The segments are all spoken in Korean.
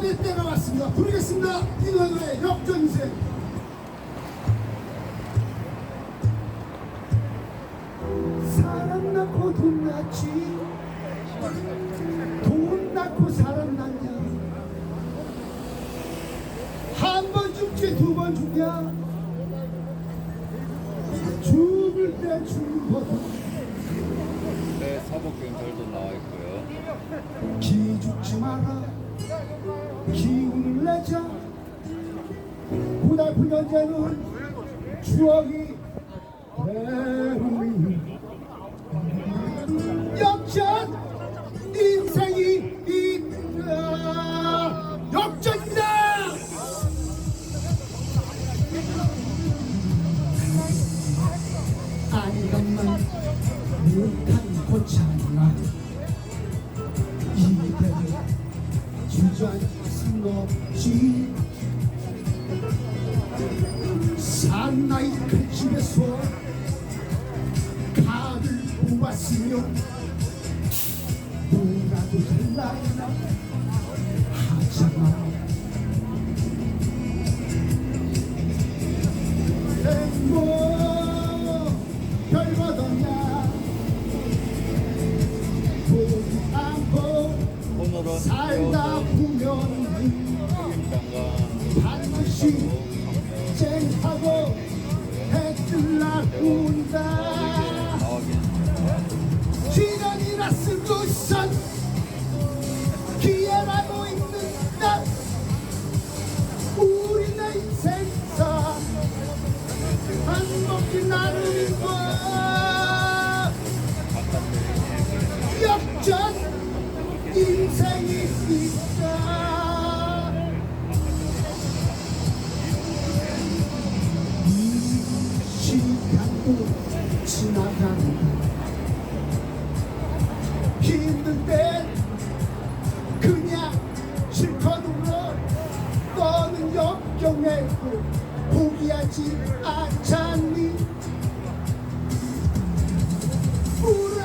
역전의 때가 왔습니다. 부르겠습니다. 인원의 역전세. 사람 낳고 돈 낳지, 돈 낳고 사람 낳냐. 한 번 죽지 두 번 죽냐. 죽을 때 죽어도 네, 사복경찰도 나와 있고요. 기죽지 마라. 기운을 내자. 고달픈 현재는 추억이 배우니 역전 인생이 있다. 역전이다. 아니건만 못한 고참이나 이대로 주저앉을 순 없지. 산나이 큰 집에서 칼을 뽑았으면 뭐라도 될라 하잖아. 뭐 별거더냐. 보지 않고 오늘은 살다 보면 반드시 쨍하고 해뜰 날 온다. 시간이라 쓰고선 기회라고 있는다. 우리네 인생사 한 먹기 나누는 거 역전 인생이 있다. 이 시간도 지나간다. 힘들 땐 그냥 실컷 울어. 너는 역경해도 포기하지 않잖니. 우래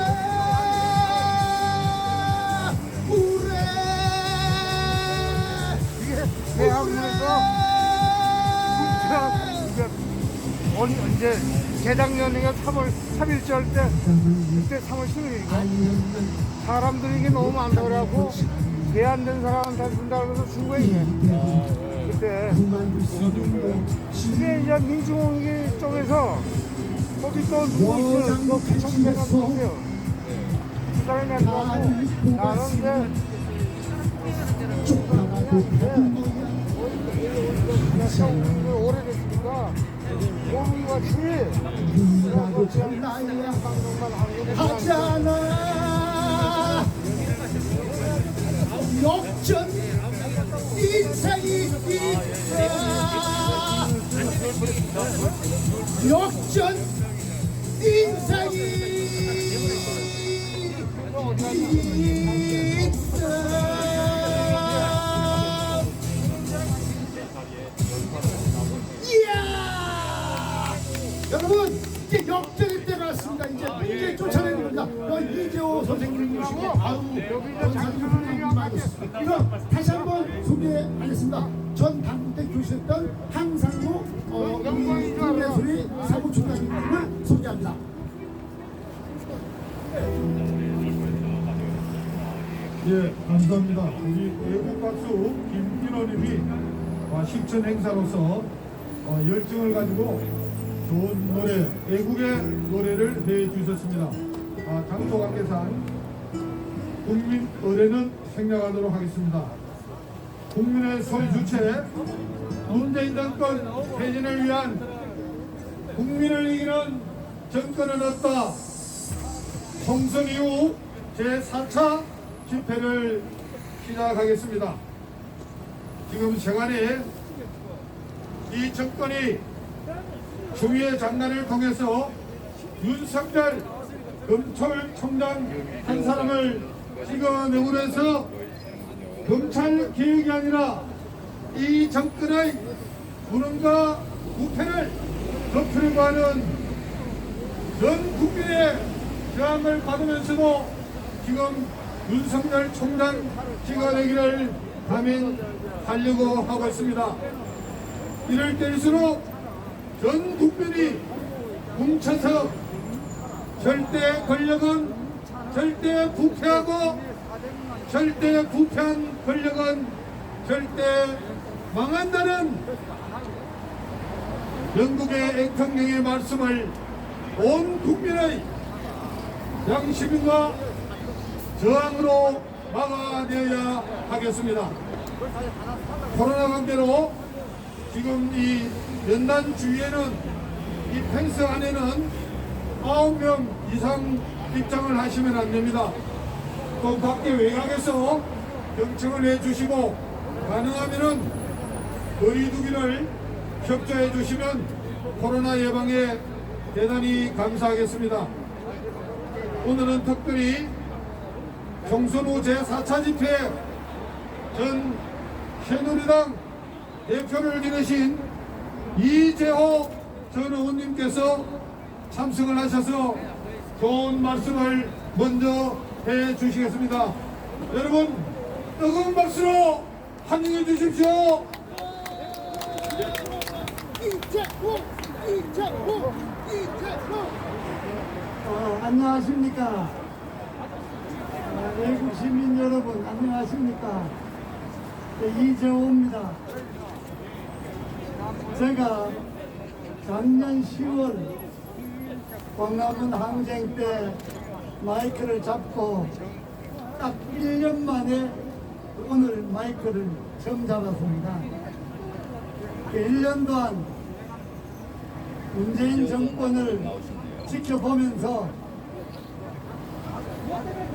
우래 대한민국에서 언제 재작년인가 3월 3일절 때 그때 3월 10일인가 사람들이 이게 너무 많다 그래갖고 제한된 사람한테 준다 그래서 준 거예요. 그때 이게 이제 민주공기 쪽에서 거기 또 누구 있어요? 또 구청장가 누구세요? 그 사람이 안 나오고 나는 이제 오래됐으니까 몸같이 하잖아. 역전 인생이 있다. 역전 인생이 있다. 이야! 여러분, 이제 역전의 때가 왔습니다. 이제 문제 쫓아내는 겁니다. 이재호 선생님 모시고 아우 선생님 많으셨습니다. 이거 다시 한번 소개하겠습니다. 전 당대 교수였던 항상무 우리 국내소리 사무총장님을 소개합니다. 예, 감사합니다. 우리 외국 가수 김인호님이 식전 행사로서 열정을 가지고 좋은 노래, 애국의 노래를 해주셨습니다. 장소 관계상 국민 의례는 생략하도록 하겠습니다. 국민의 소리 주체, 문재인 정권 퇴진을 위한 국민을 이기는 정권은 없다. 총선 이후 제4차 집회를 시작하겠습니다. 지금 세간에 이 정권이 추미애 장관을 통해서 윤석열 검찰총장 한 사람을 찍어내고 해서 검찰 개혁이 아니라 이 정권의 무능과 부패를 덮으려고 하는 전 국민의 저항을 받으면서도 지금 윤석열 총장 찍어내기를 하면 하려고 하고 있습니다. 이럴 때일수록 전 국민이 뭉쳐서 절대 권력은 절대 부패하고 절대 부패한 권력은 절대 망한다는 영국의 대통령의 말씀을 온 국민의 양심과 저항으로 막아내야 하겠습니다. 코로나 관계로 지금 이 연단 주위에는 이 펜스 안에는 9명 이상 입장을 하시면 안 됩니다. 또 밖에 외곽에서 경청을 해주시고 가능하면은 거리두기를 협조해 주시면 코로나 예방에 대단히 감사하겠습니다. 오늘은 특별히 총선 후 제4차 집회 전 새누리당 대표를 지내신 이재호 전 의원님께서 참석을 하셔서 좋은 말씀을 먼저 해 주시겠습니다. 여러분 뜨거운 박수로 환영해 주십시오. 안녕하십니까. 외국 시민 여러분, 안녕하십니까. 이재호입니다. 제가 작년 10월 광화문 항쟁 때 마이크를 잡고 딱 1년 만에 오늘 마이크를 처음 잡았습니다. 1년 동안 문재인 정권을 지켜보면서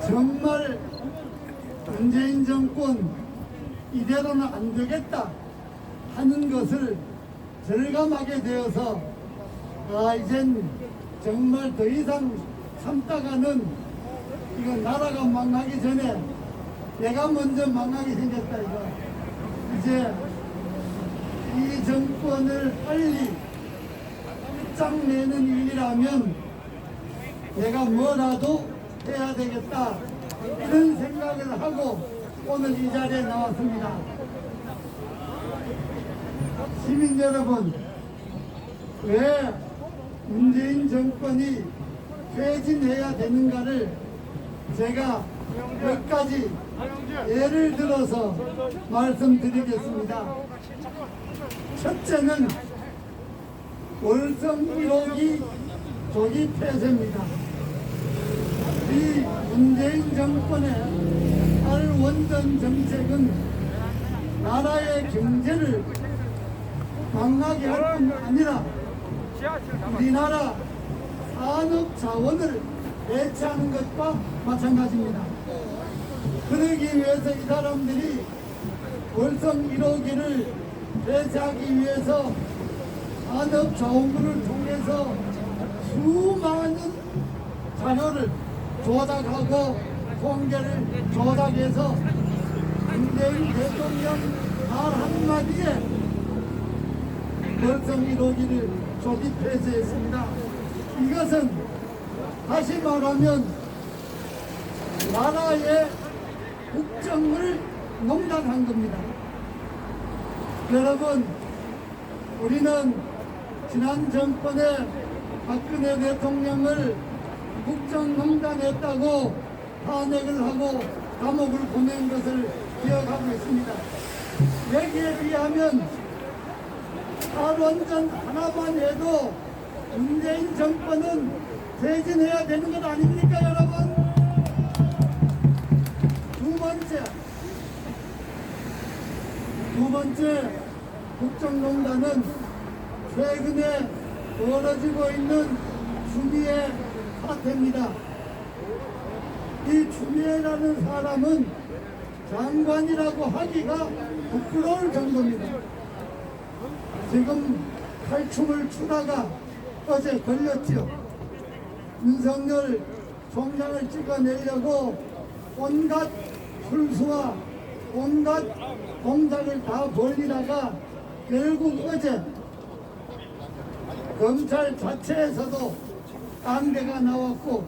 정말 문재인 정권 이대로는 안 되겠다 하는 것을 절감하게 되어서 이젠 정말 더 이상 참다가는 이거 나라가 망하기 전에 내가 먼저 망하게 생겼다 이거. 이제 이 정권을 빨리 끝장내는 일이라면 내가 뭐라도 해야 되겠다 이런 생각을 하고 오늘 이 자리에 나왔습니다. 시민 여러분, 왜 문재인 정권이 퇴진해야 되는가를 제가 몇 가지 예를 들어서 말씀드리겠습니다. 첫째는 월성 1호기 조기 폐쇄입니다. 이 문재인 정권의 탈원전 정책은 나라의 경제를 망하게 할 뿐 아니라 우리나라 산업 자원을 배치하는 것과 마찬가지입니다. 그러기 위해서 이 사람들이 월성 1호기를 배치하기 위해서 산업 자원부를 통해서 수많은 자료를 조작하고 통계를 조작해서 문재인 대통령 말 한마디에 월성 1호기를 조기 폐쇄했습니다. 이것은 다시 말하면 나라의 국정을 농단한 겁니다. 여러분, 우리는 지난 정권에 박근혜 대통령을 국정농단했다고 탄핵을 하고 감옥을 보낸 것을 기억하고 있습니다. 여기에 비하면 탈원전 하나만 해도 문재인 정권은 퇴진해야 되는 것 아닙니까, 여러분? 두 번째 국정농단은 최근에 벌어지고 있는 추미애 사태입니다. 이 추미애라는 사람은 장관이라고 하기가 부끄러울 정도입니다. 지금 탈춤을 추다가 어제 걸렸지요. 윤석열 총장을 찍어내려고 온갖 술수와 온갖 공작을 다 벌리다가 결국 어제 검찰 자체에서도 반대가 나왔고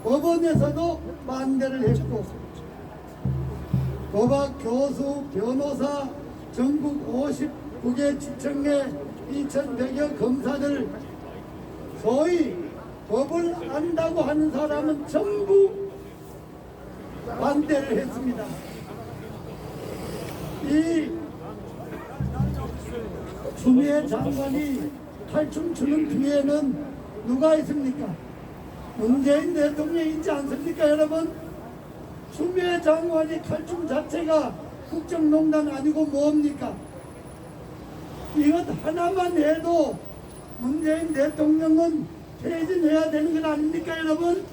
법원에서도 반대를 했고 도박 교수, 변호사, 전국 59개 지청의 2,100여 검사들 소위 법을 안다고 하는 사람은 전부 반대를 했습니다. 이 추미애 장관이 탈춤 추는 뒤에는 누가 있습니까? 문재인 대통령이 있지 않습니까, 여러분? 추미애 장관이 탈춤 자체가 국정농단 아니고 뭡니까? 이것 하나만 해도 문재인 대통령은 퇴진해야 되는 건 아닙니까, 여러분?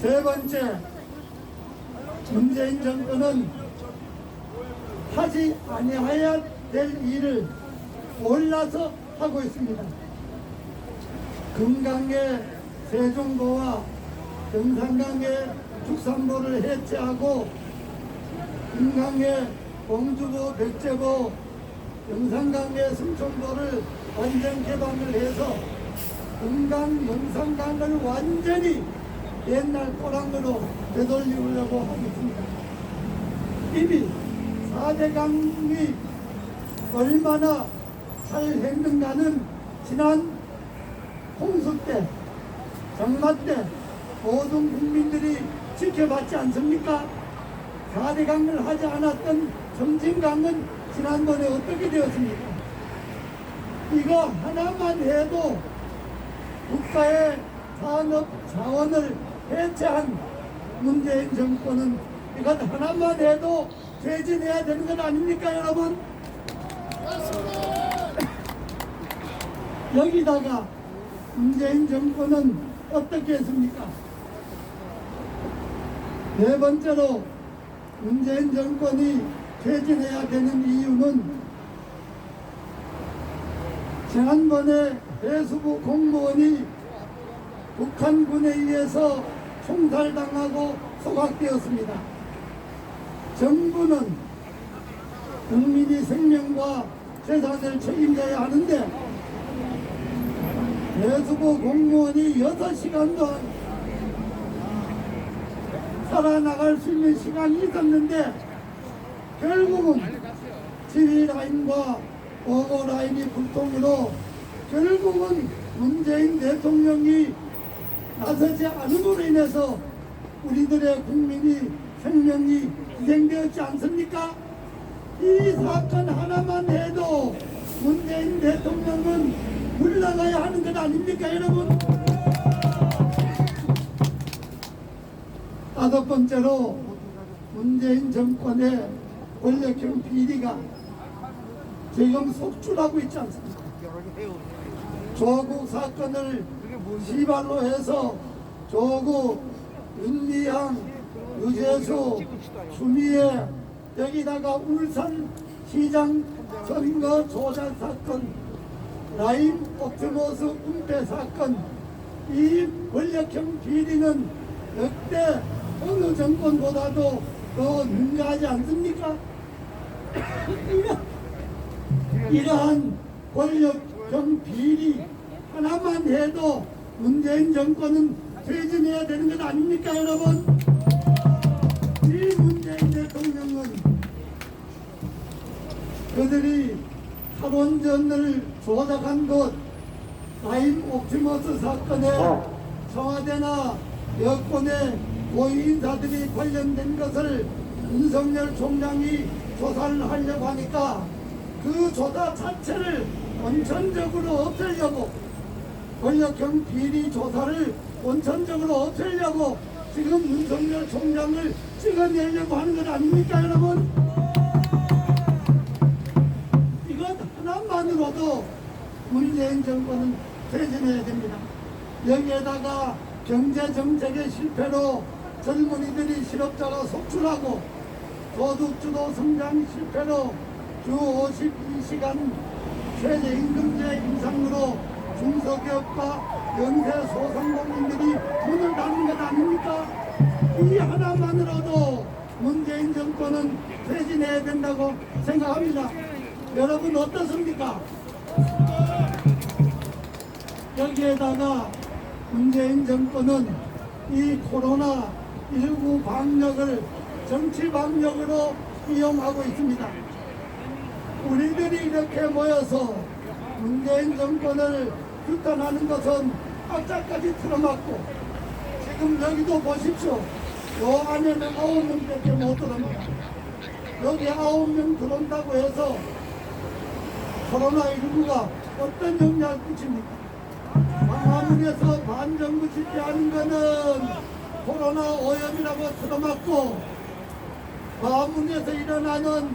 세 번째, 문재인 정권은 하지 아니해야 될 일을 몰라서 하고 있습니다. 금강의 세종도와 영산강의 축산보를 해체하고 금강의 공주보, 백제보, 영산강의 승천보를 완전 개방을 해서 금강, 영산강을 완전히 옛날 꼬랑으로 되돌리려고 하고 있습니다. 이미 4대강이 얼마나 잘 했는가는 지난 홍수 때, 장마 때 모든 국민들이 지켜봤지 않습니까? 4대강을 하지 않았던 섬진강은 지난번에 어떻게 되었습니까? 이거 하나만 해도 국가의 산업 자원을 해체한 문재인 정권은 이것 하나만 해도 퇴진해야 되는 건 아닙니까, 여러분? 여기다가 문재인 정권은 어떻게 했습니까? 네 번째로 문재인 정권이 퇴진해야 되는 이유는 지난번에 해수부 공무원이 북한군에 의해서 총살당하고 소각되었습니다. 정부는 국민이 생명과 재산을 책임져야 하는데 해수부 공무원이 6시간 동안 살아나갈 수 있는 시간이 있었는데 결국은 지휘라인과 보고라인이 불통으로 결국은 문재인 대통령이 나서지 않음으로 인해서 우리들의 국민이 생명이 희생되었지 않습니까? 이 사건 하나만 해도 문재인 대통령은 물러가야 하는 것 아닙니까, 여러분? 다섯 번째로 문재인 정권의 권력형 비리가 지금 속출하고 있지 않습니까? 조국 사건을 시발로 해서 조국, 윤미향, 유재수, 추미애, 여기다가 울산시장 선거 조작 사건, 라임 옵티머스 은폐 사건, 이 권력형 비리는 역대 어느 정권보다도 더 능가하지 않습니까? 이러한 권력형 비리 하나만 해도 문재인 정권은 퇴진해야 되는 것 아닙니까, 여러분? 이 문재인 대통령은 그들이 탈원전을 조작한 것, 라임 옵티머스 사건에 청와대나 여권의 고위인사들이 관련된 것을 윤석열 총장이 조사를 하려고 하니까 그 조사 자체를 원천적으로 없애려고, 권력형 비리 조사를 원천적으로 없애려고 지금 윤석열 총장을 찍어내려고 하는 것 아닙니까, 여러분? 이것 하나만으로도 문재인 정권은 퇴진해야 됩니다. 여기에다가 경제정책의 실패로 젊은이들이 실업자가 속출하고 소득주도 성장 실패로 주 52시간 최저임금제 인상으로 중소기업과 연쇄 소상공인들이 문을 닫는 것 아닙니까? 이 하나만으로도 문재인 정권은 퇴진해야 된다고 생각합니다. 여러분 어떻습니까? 여기에다가 문재인 정권은 이 코로나19 방역을 정치 방역으로 이용하고 있습니다. 우리들이 이렇게 모여서 문재인 정권을 규탄하는 것은 악자까지 틀어막고, 지금 여기도 보십시오. 요 안에는 9명밖에 못 들어옵니다. 여기 9명 들어온다고 해서 코로나19가 어떤 영향을 끼칩니까? 광화문에서 반정부 집회하는 거는 코로나 오염이라고 틀어막고, 광화문에서 일어나는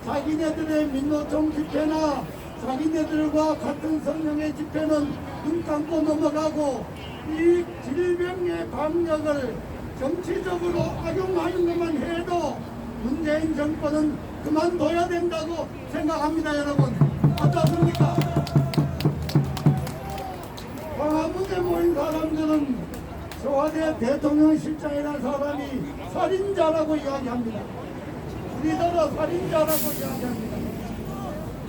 자기네들의 민노총 집회나 자기네들과 같은 성향의 집회는 눈 감고 넘어가고, 이 질병의 방역을 정치적으로 악용하는 것만 해도 문재인 정권은 그만둬야 된다고 생각합니다. 여러분 어떻습니까? 광화문에 모인 사람들은 청와대 대통령실장이라는 사람이 살인자라고 이야기합니다. 우리나라 살인자라고 이야기합니다.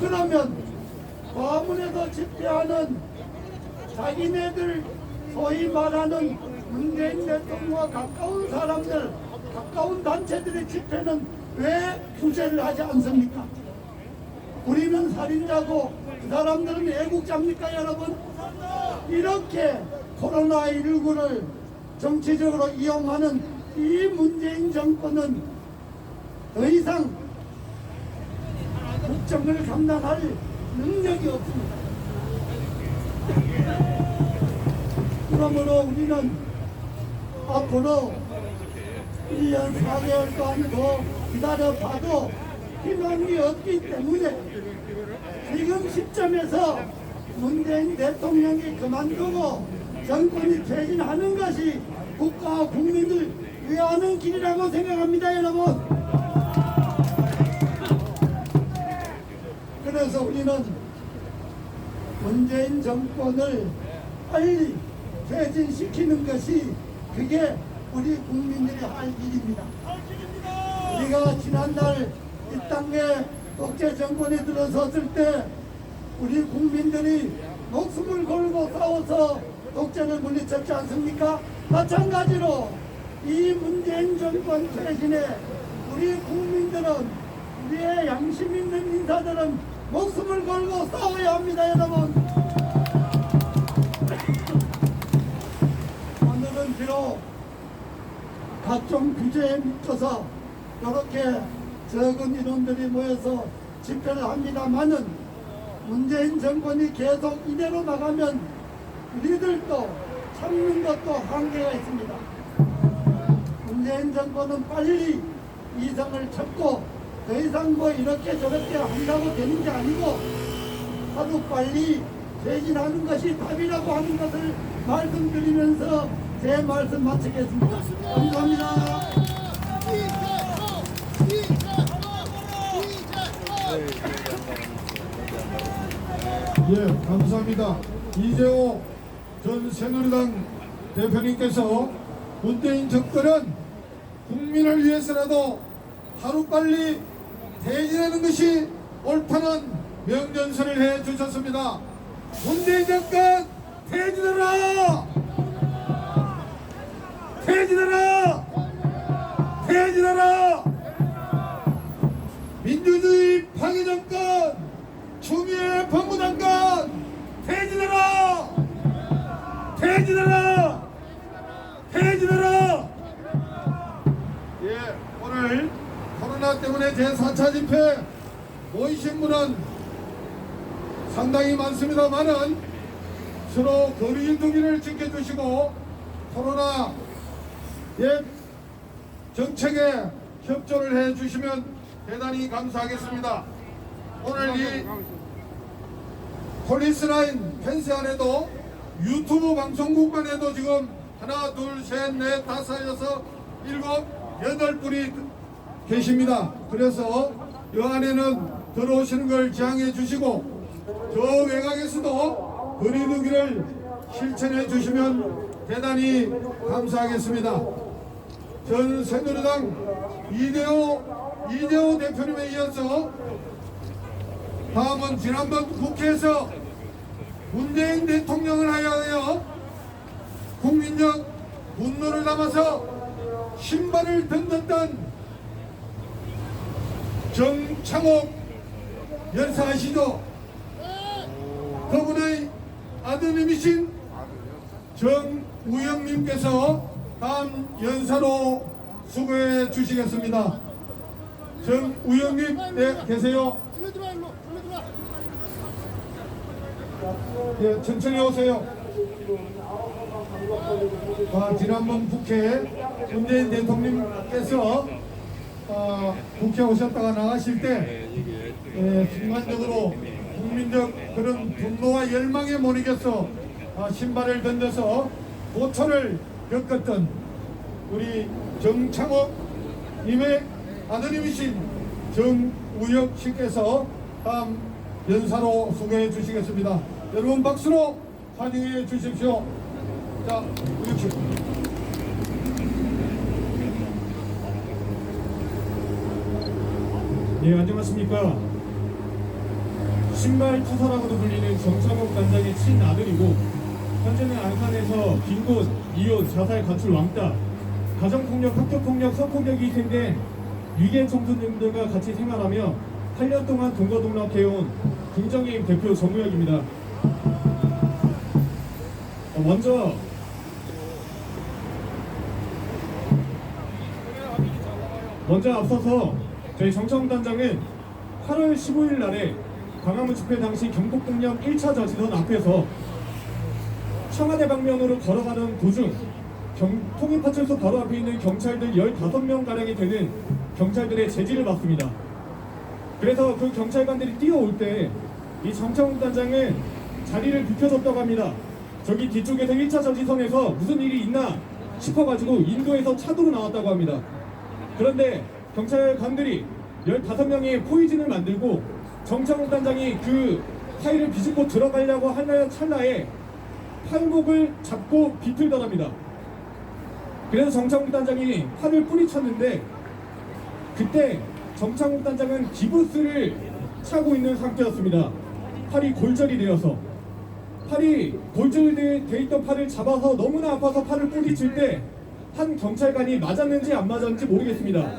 그러면 광화문에서 집회하는 자기네들 소위 말하는 문재인 대통령과 가까운 사람들, 가까운 단체들의 집회는 왜 규제를 하지 않습니까? 우리는 살인자고 그 사람들은 애국자입니까, 여러분? 이렇게 코로나19를 정치적으로 이용하는 이 문재인 정권은 더 이상 국정을 감당할 능력이 없습니다. 그러므로 우리는 앞으로 1년 4개월 동안 더 기다려봐도 희망이 없기 때문에 지금 시점에서 문재인 대통령이 그만두고 정권이 퇴진하는 것이 국가와 국민을 위하는 길이라고 생각합니다, 여러분. 그래서 우리는 문재인 정권을 빨리 퇴진시키는 것이 그게 우리 국민들이 할 일입니다. 우리가 지난달 이 땅에 독재 정권에 들어섰을 때 우리 국민들이 목숨을 걸고 싸워서 독재를 물리쳤지 않습니까? 마찬가지로 이 문재인 정권 퇴진에 우리 국민들은, 우리의 양심 있는 인사들은 목숨을 걸고 싸워야 합니다, 여러분. 오늘은 비록 각종 규제에 묶여서 이렇게 적은 인원들이 모여서 집회를 합니다마는 문재인 정권이 계속 이대로 나가면 우리들도 참는 것도 한계가 있습니다. 문재인 정권은 빨리 이성을 찾고 더 이상 뭐 이렇게 저렇게 한다고 되는 게 아니고 하루 빨리 퇴진하는 것이 답이라고 하는 것을 말씀드리면서 제 말씀 마치겠습니다. 감사합니다. 예, 감사합니다. 이재호 전 새누리당 대표님께서 문재인 정권은 국민을 위해서라도 하루빨리 퇴진하는 것이 옳다는 명령서를 해주셨습니다. 문재인 정권 퇴진하라! 퇴진하라! 퇴진하라! 민주주의 파괴 정권, 추미애 법무장관 퇴진하라! 퇴진하라! 퇴진하라! 예, 오늘 코로나 때문에 제4차 집회 모이신 분은 상당히 많습니다만은 서로 거리두기를 지켜주시고 코로나 정책에 협조를 해주시면 대단히 감사하겠습니다. 오늘 이 폴리스라인 펜스 안에도 유튜브 방송국만 해도 지금 하나, 둘, 셋, 넷, 다섯, 여섯, 일곱, 8분이 계십니다. 그래서 이 안에는 들어오시는 걸 지향해 주시고 저 외곽에서도 거리두기를 실천해 주시면 대단히 감사하겠습니다. 전 새누리당 이재호 대표님에 이어서 다음은 지난번 국회에서 문재인 대통령을 하여 국민적 분노를 담아서 신발을 던졌던 정창옥 열사 아시죠? 그분의 아드님이신 정우영님께서 다음 연사로 수고해 주시겠습니다. 정우영님, 네, 계세요? 네, 천천히 오세요. 지난번 국회 문재인 대통령께서 국회 오셨다가 나가실 때 순간적으로 국민적 그런 분노와 열망에 못 이겨서 신발을 던져서 고초를 겪었던 우리 정창옥 님의 아드님이신 정우혁 씨께서 다음 연사로 수고해 주시겠습니다. 여러분 박수로 환영해 주십시오. 자, 우혁 씨. 네, 안녕하십니까. 신발 투사라고도 불리는 정창옥 단장의 친아들이고 현재는 안산에서 빈곤, 이혼, 자살, 가출, 왕따, 가정폭력, 학교폭력, 성폭력이 희생된 위계 청소년들과 같이 생활하며 8년 동안 동거동락해온 긍정의 대표 정우혁입니다. 먼저 앞서서 저희 정창옥 단장은 8월 15일 날에 광화문 집회 당시 경복궁역 1차 저지선 앞에서 청와대 방면으로 걸어가는 도중 통일파출소 바로 앞에 있는 경찰들 15명가량이 되는 경찰들의 제지를 받습니다. 그래서 그 경찰관들이 뛰어올 때 이 정창옥 단장은 자리를 비켜줬다고 합니다. 저기 뒤쪽에서 1차 저지선에서 무슨 일이 있나 싶어가지고 인도에서 차도로 나왔다고 합니다. 그런데 경찰관들이 15명의 포이즌을 만들고 정창옥 단장이 그 파일을 비집고 들어가려고 하는 찰나에 팔목을 잡고 비틀더랍니다. 그래서 정창옥 단장이 팔을 뿌리쳤는데 그때 정창옥 단장은 기부스를 차고 있는 상태였습니다. 팔이 골절이 되어서 팔이 골절돼 있던 팔을 잡아서 너무나 아파서 팔을 뿌리칠 때 한 경찰관이 맞았는지 안 맞았는지 모르겠습니다.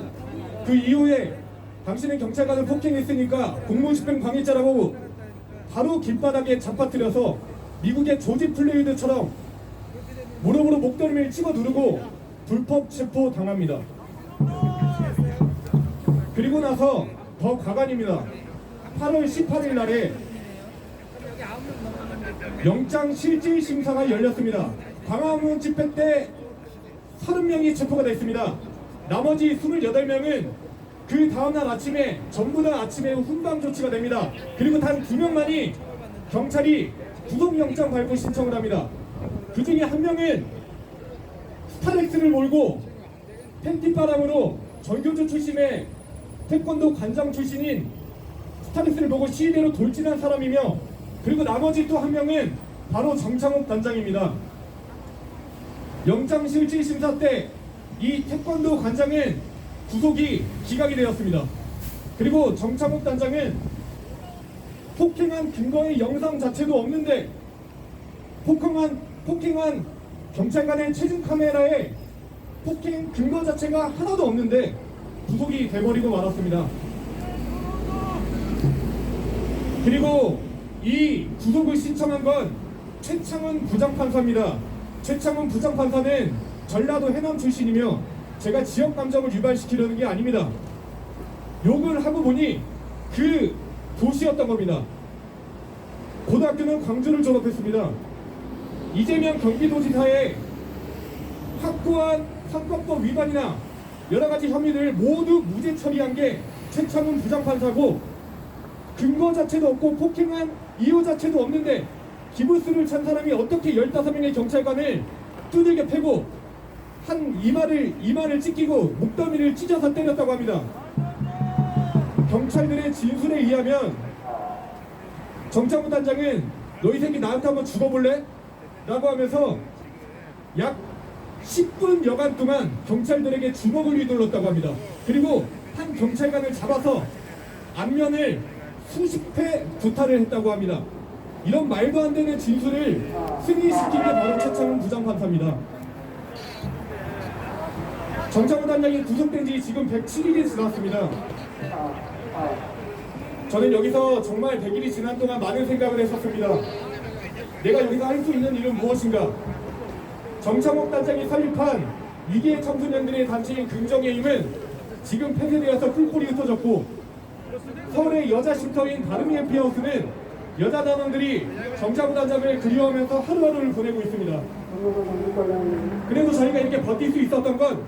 그 이후에 당신은 경찰관을 폭행했으니까 공무집행 방해죄라고 바로 길바닥에 잡아뜨려서 미국의 조지 플레이드처럼 무릎으로 목덜미를 찍어 누르고 불법 체포 당합니다. 그리고 나서 더 가관입니다. 8월 18일 날에 영장 실질 심사가 열렸습니다. 광화문 집회 때 30명이 체포가 됐습니다. 나머지 28명은 그 다음날 아침에 전부 다 아침에 훈방 조치가 됩니다. 그리고 단 2명만이 경찰이 구속영장 발부 신청을 합니다. 그 중에 한 명은 스타렉스를 몰고 팬티바람으로 전교조 출신의 태권도 관장 출신인 스타렉스를 보고 시위대로 돌진한 사람이며 그리고 나머지 또 한 명은 바로 정창옥 단장입니다. 영장실질심사 때 이 태권도 관장은 구속이 기각이 되었습니다. 그리고 정창옥 단장은 폭행한 근거의 영상 자체도 없는데 폭행한 경찰관의 체중 카메라에 폭행 근거 자체가 하나도 없는데 구속이 돼버리고 말았습니다. 그리고 이 구속을 신청한 건 최창훈 부장판사입니다. 최창훈 부장판사는 전라도 해남 출신이며 제가 지역 감정을 유발시키려는 게 아닙니다. 욕을 하고 보니 그 도시였던 겁니다. 고등학교는 광주를 졸업했습니다. 이재명 경기도지사의 확고한 선거법 위반이나 여러가지 혐의를 모두 무죄 처리한 게 최창훈 부장판사고 근거 자체도 없고 폭행한 이유 자체도 없는데 기부스를 찬 사람이 어떻게 15명의 경찰관을 두들겨 패고 한 이마를 찢기고 목덜미를 찢어서 때렸다고 합니다. 경찰들의 진술에 의하면 정창훈 단장은 너희 새끼 나한테 한번 죽어볼래? 라고 하면서 약 10분 여간 동안 경찰들에게 주먹을 휘둘렀다고 합니다. 그리고 한 경찰관을 잡아서 안면을 수십 회 구타를 했다고 합니다. 이런 말도 안 되는 진술을 승인시킨 게 바로 최창훈 부장판사입니다. 정창훈 단장이 구속된 지 지금 107일이 지났습니다. 저는 여기서 정말 100일이 지난 동안 많은 생각을 했었습니다. 내가 여기서 할 수 있는 일은 무엇인가? 정창욱 단장이 설립한 위기의 청소년들의 단체인 긍정의 힘은 지금 폐쇄되어서 뿔뿔이 흩어졌고, 서울의 여자 쉼터인 다름이 해피하우스는 여자 단원들이 정창욱 단장을 그리워하면서 하루하루를 보내고 있습니다. 그래도 저희가 이렇게 버틸 수 있었던 건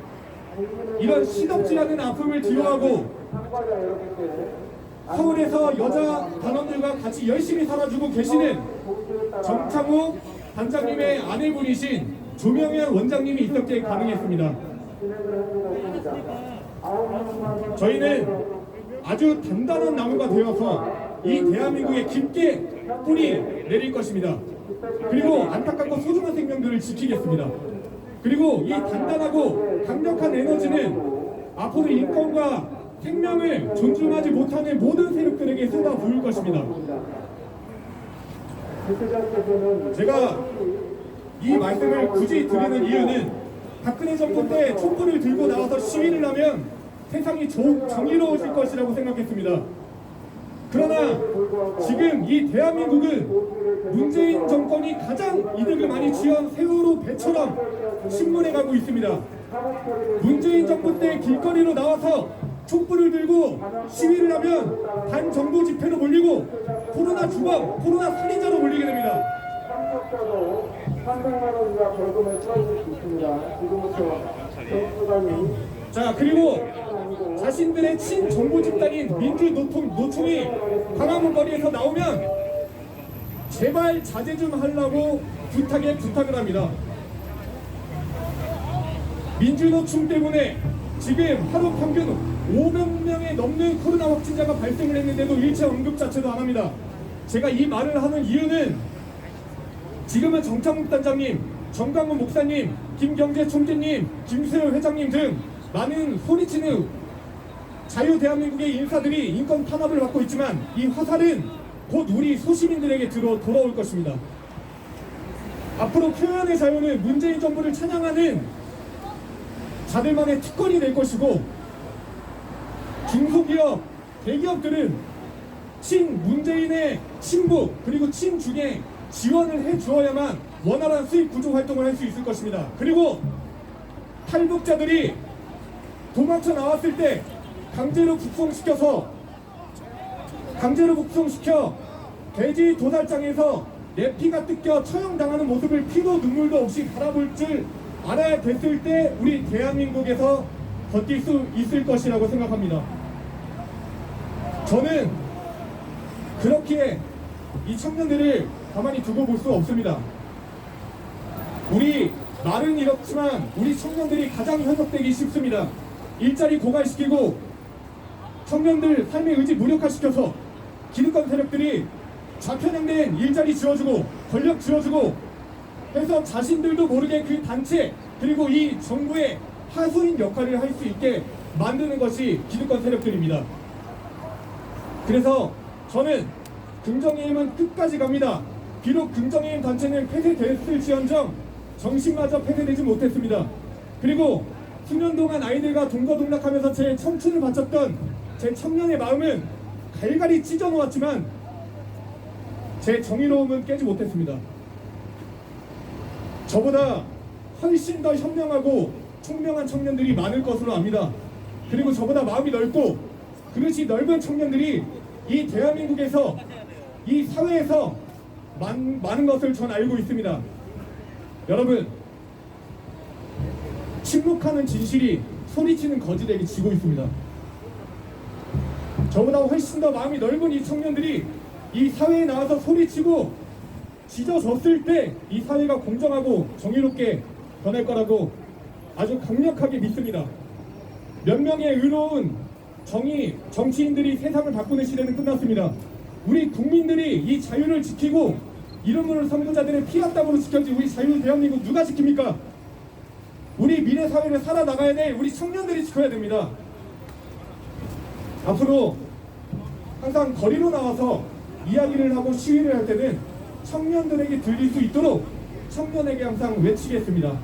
이런 시덥지 않은 아픔을 뒤로하고 서울에서 여자 단원들과 같이 열심히 살아주고 계시는 정창욱 단장님의 아내분이신 조명현 원장님이 있었기에 가능했습니다. 저희는 아주 단단한 나무가 되어서 이 대한민국에 깊게 뿌리 내릴 것입니다. 그리고 안타깝고 소중한 생명들을 지키겠습니다. 그리고 이 단단하고 강력한 에너지는 앞으로 인권과 생명을 존중하지 못하는 모든 세력들에게 쏟아 부을 것입니다. 제가 이 말씀을 굳이 드리는 이유는 박근혜 정부 때 촛불을 들고 나와서 시위를 하면 세상이 정의로워질 것이라고 생각했습니다. 그러나 지금 이 대한민국은 문재인 정권이 가장 이득을 많이 취한 세월호 배처럼 침몰해 가고 있습니다. 문재인 정부 때 길거리로 나와서 촛불을 들고 시위를 하면 반정부 집회로 몰리고 코로나 주범, 코로나 살인자로 몰리게 됩니다. 참석자도 300만 원이나 벌금을 처해질 수 있습니다. 지금부터 정부관이 자, 그리고 자신들의 친정부 집단인 민주노총이 광화문 거리에서 나오면 제발 자제 좀 하려고 부탁을 합니다. 민주노총 때문에 지금 하루 평균 500명에 넘는 코로나 확진자가 발생을 했는데도 일체 언급 자체도 안 합니다. 제가 이 말을 하는 이유는 지금은 정창욱 단장님, 정강훈 목사님, 김경재 총재님, 김수열 회장님 등 많은 소리치는 자유대한민국의 인사들이 인권 탄압을 받고 있지만 이 화살은 곧 우리 소시민들에게 돌아올 것입니다. 앞으로 표현의 자유는 문재인 정부를 찬양하는 자들만의 특권이 될 것이고, 중소기업, 대기업들은 친문재인의 친북 그리고 친중에 지원을 해주어야만 원활한 수익 구조 활동을 할 수 있을 것입니다. 그리고 탈북자들이 도망쳐 나왔을 때 강제로 북송시켜 돼지 도살장에서 내 피가 뜯겨 처형당하는 모습을 피도 눈물도 없이 바라볼 줄 알아야 됐을 때 우리 대한민국에서 버틸 수 있을 것이라고 생각합니다. 저는 그렇게 이 청년들을 가만히 두고 볼 수 없습니다. 우리 말은 이렇지만 우리 청년들이 가장 현혹되기 쉽습니다. 일자리 고갈시키고 청년들 삶의 의지 무력화시켜서 기득권 세력들이 좌편향된 일자리 지어주고 권력 지어주고 해서 자신들도 모르게 그 단체 그리고 이 정부의 하수인 역할을 할 수 있게 만드는 것이 기득권 세력들입니다. 그래서 저는 긍정의 힘은 끝까지 갑니다. 비록 긍정의 힘 단체는 폐쇄됐을지언정 정신마저 폐쇄되지 못했습니다. 그리고 수년 동안 아이들과 동거동락하면서 제 청춘을 바쳤던 제 청년의 마음은 갈갈이 찢어놓았지만 제 정의로움은 깨지 못했습니다. 저보다 훨씬 더 현명하고 총명한 청년들이 많을 것으로 압니다. 그리고 저보다 마음이 넓고 그릇이 넓은 청년들이 이 대한민국에서 이 사회에서 많은 것을 전 알고 있습니다. 여러분, 침묵하는 진실이 소리치는 거짓에게 지고 있습니다. 저보다 훨씬 더 마음이 넓은 이 청년들이 이 사회에 나와서 소리치고 짖어졌을 때 이 사회가 공정하고 정의롭게 변할 거라고 아주 강력하게 믿습니다. 몇 명의 의로운 정치인들이 세상을 바꾸는 시대는 끝났습니다. 우리 국민들이 이 자유를 지키고 이름으로 선거자들의 피와 땀으로 지켜진 우리 자유 대한민국 누가 지킵니까? 우리 미래 사회를 살아나가야 될 우리 청년들이 지켜야 됩니다. 앞으로 항상 거리로 나와서 이야기를 하고 시위를 할 때는 청년들에게 들릴 수 있도록 청년에게 항상 외치겠습니다.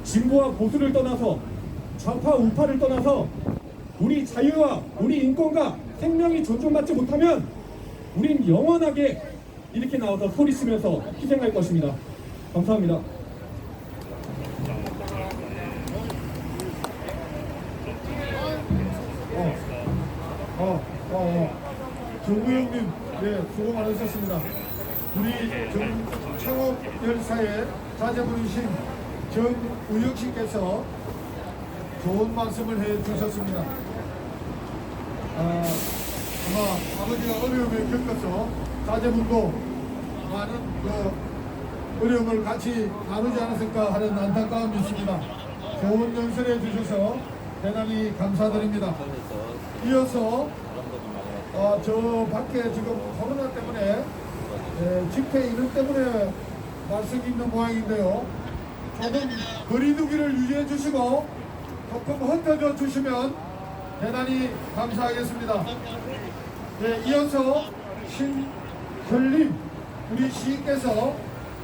진보와 보수를 떠나서 좌파 우파를 떠나서 우리 자유와 우리 인권과 생명이 존중받지 못하면 우린 영원하게 이렇게 나와서 소리치면서 희생할 것입니다. 감사합니다. 정구영님, 네, 수고 많으셨습니다. 우리 창업열사의 자제분이신 정우영 씨께서 좋은 말씀을 해 주셨습니다. 아마 아버지가 어려움을 겪어서 자제분도 많은 어려움을 같이 나누지 않았을까 하는 안타까움이 있습니다. 좋은 연설해 주셔서 대단히 감사드립니다. 이어서 저 밖에 지금 코로나 때문에 집회 이름 때문에 말씀이 있는 모양인데요. 조금 거리두기를 유지해 주시고 조금 흩어져 주시면 대단히 감사하겠습니다. 네, 이어서 신현림 우리 시께서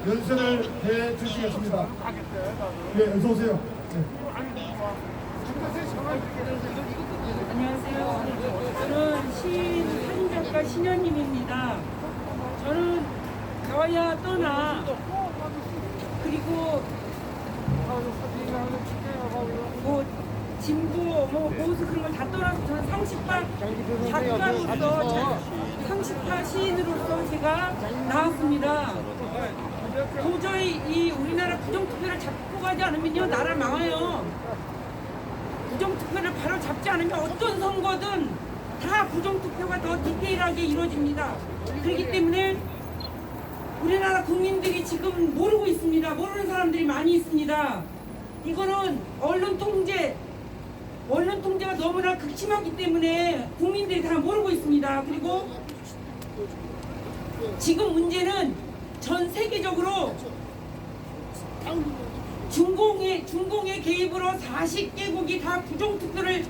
연설을 해 주시겠습니다. 네, 어서 오세요. 네. 안녕하세요. 저는 시인 사진작가 신현님입니다. 저는 나와야 떠나 그리고 뭐 진보 뭐 보수 그런 걸 다 떠나서 저는 상식파 작가로서 상식파 시인으로서 제가 나왔습니다. 도저히 이 우리나라 부정투표를 잡고 가지 않으면요 나라 망해요. 부정투표를 바로 잡지 않으면 어떤 선거든 다 부정투표가 더 디테일하게 이루어집니다. 그렇기 때문에 우리나라 국민들이 지금 모르고 있습니다. 모르는 사람들이 많이 있습니다. 이거는 언론 통제가 너무나 극심하기 때문에 국민들이 다 모르고 있습니다. 그리고 지금 문제는 전 세계적으로 중공의 개입으로 40개국이 다 부정투표를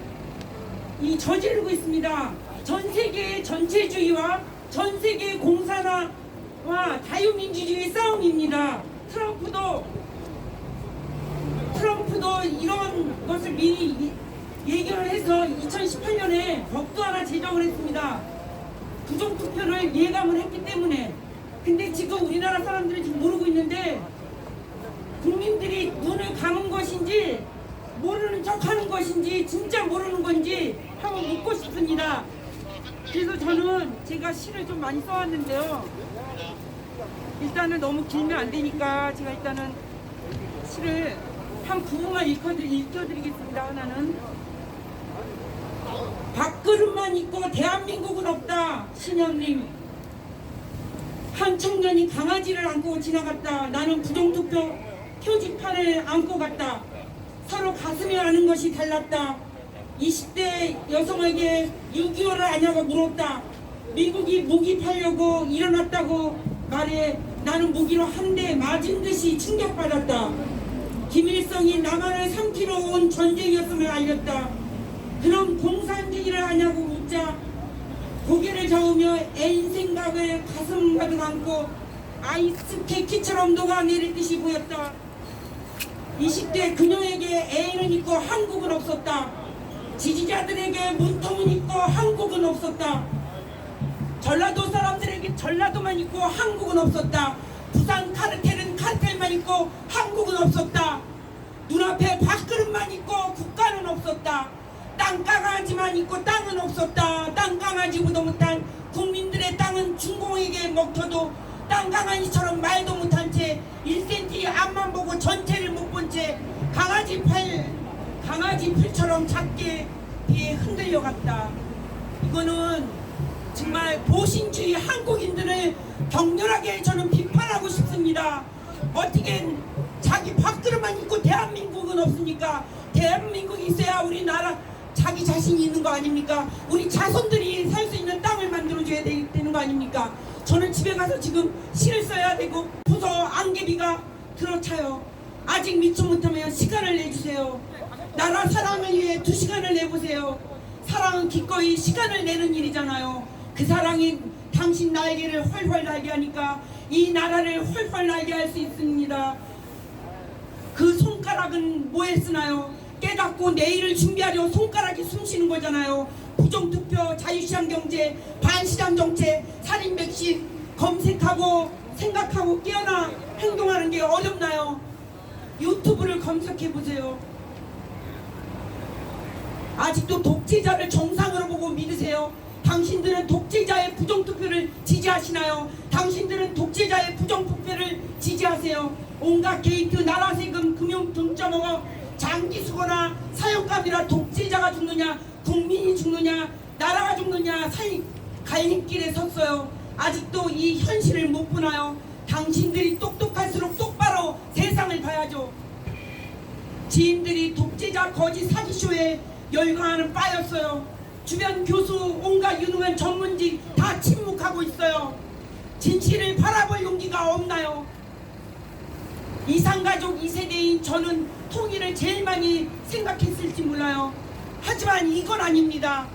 저지르고 있습니다. 전 세계의 전체주의와 전 세계의 공산화와 자유민주주의의 싸움입니다. 트럼프도 이런 것을 미리 예견을 해서 2018년에 법도 하나 제정을 했습니다. 부정투표를 예감을 했기 때문에. 근데 지금 우리나라 사람들은 지금 모르고 있는데 국민들이 눈을 감은 것인지 모르는 척하는 것인지 진짜 모르는 건지 한번 묻고 싶습니다. 그래서 저는 제가 시를 좀 많이 써왔는데요. 일단은 너무 길면 안 되니까 제가 일단은 시를 한 부분만 읽어드리겠습니다. 하나는 밥그릇만 있고 대한민국은 없다. 신현님. 한 청년이 강아지를 안고 지나갔다. 나는 부정투표 표지판을 안고 갔다. 서로 가슴에 안은 것이 달랐다. 20대 여성에게 6.25를 아냐고 물었다. 미국이 무기 팔려고 일어났다고 말해 나는 무기로 한 대 맞은 듯이 충격받았다. 김일성이 남한을 삼키러 온 전쟁이었음을 알렸다. 그럼 공산주의를 하냐고 묻자 고개를 저으며 애인 생각을 가슴 가득 안고 아이스케이크처럼 녹아내릴 듯이 보였다. 20대 그녀에게 애인은 있고 한국은 없었다. 지지자들에게 문통은 있고 한국은 없었다. 전라도 사람들에게 전라도만 있고 한국은 없었다. 부산 카르텔은 카르텔만 있고 한국은 없었다. 눈앞에 밥그릇만 있고 국가는 없었다. 땅강아지만 있고 땅은 없었다. 땅강아지보다 못한 국민들의 땅은 중공에게 먹혀도 땅강아지처럼 말도 못한 채 1cm 앞만 보고 전체를 못 본 채 강아지 풀처럼 작게 비에 흔들려갔다. 이거는 정말 보신주의 한국인들을 격렬하게 저는 비판하고 싶습니다. 어떻게 자기 밥그릇만 있고 대한민국은 없으니까 대한민국이 있어야 우리나라 자기 자신이 있는 거 아닙니까? 우리 자손들이 살 수 있는 땅을 만들어줘야 되는 거 아닙니까? 저는 집에 가서 지금 시를 써야 되고 부서 안개비가 들어차요. 아직 미처 못하면 시간을 내주세요. 나라 사랑을 위해 2시간을 내보세요. 사랑은 기꺼이 시간을 내는 일이잖아요. 그 사랑이 당신 날개를 훨훨 날게 하니까 이 나라를 훨훨 날게 할 수 있습니다. 그 손가락은 뭐에 쓰나요? 깨닫고 내일을 준비하려 손가락이 숨쉬는 거잖아요. 부정투표, 자유시장 경제, 반시장 정책, 살인 백신 검색하고 생각하고 깨어나 행동하는 게 어렵나요? 유튜브를 검색해 보세요. 아직도 독재자를 정상으로 보고 믿으세요? 당신들은 독재자의 부정투표를 지지하시나요? 당신들은 독재자의 부정투표를 지지하세요? 온갖 게이트, 나라 세금, 금융 등짜 먹어 장기 수거나 사육감이라 독재자가 죽느냐, 국민이 죽느냐, 나라가 죽느냐 갈림길에 섰어요. 아직도 이 현실을 못 보나요? 당신들이 똑똑할수록 똑바로 세상을 봐야죠. 지인들이 독재자 거짓 사기쇼에 열광하는 바였어요. 주변 교수, 온갖 유능한 전문직 다 침묵하고 있어요. 진실을 바라볼 용기가 없나요? 이상가족 2세대인 저는 통일을 제일 많이 생각했을지 몰라요. 하지만 이건 아닙니다.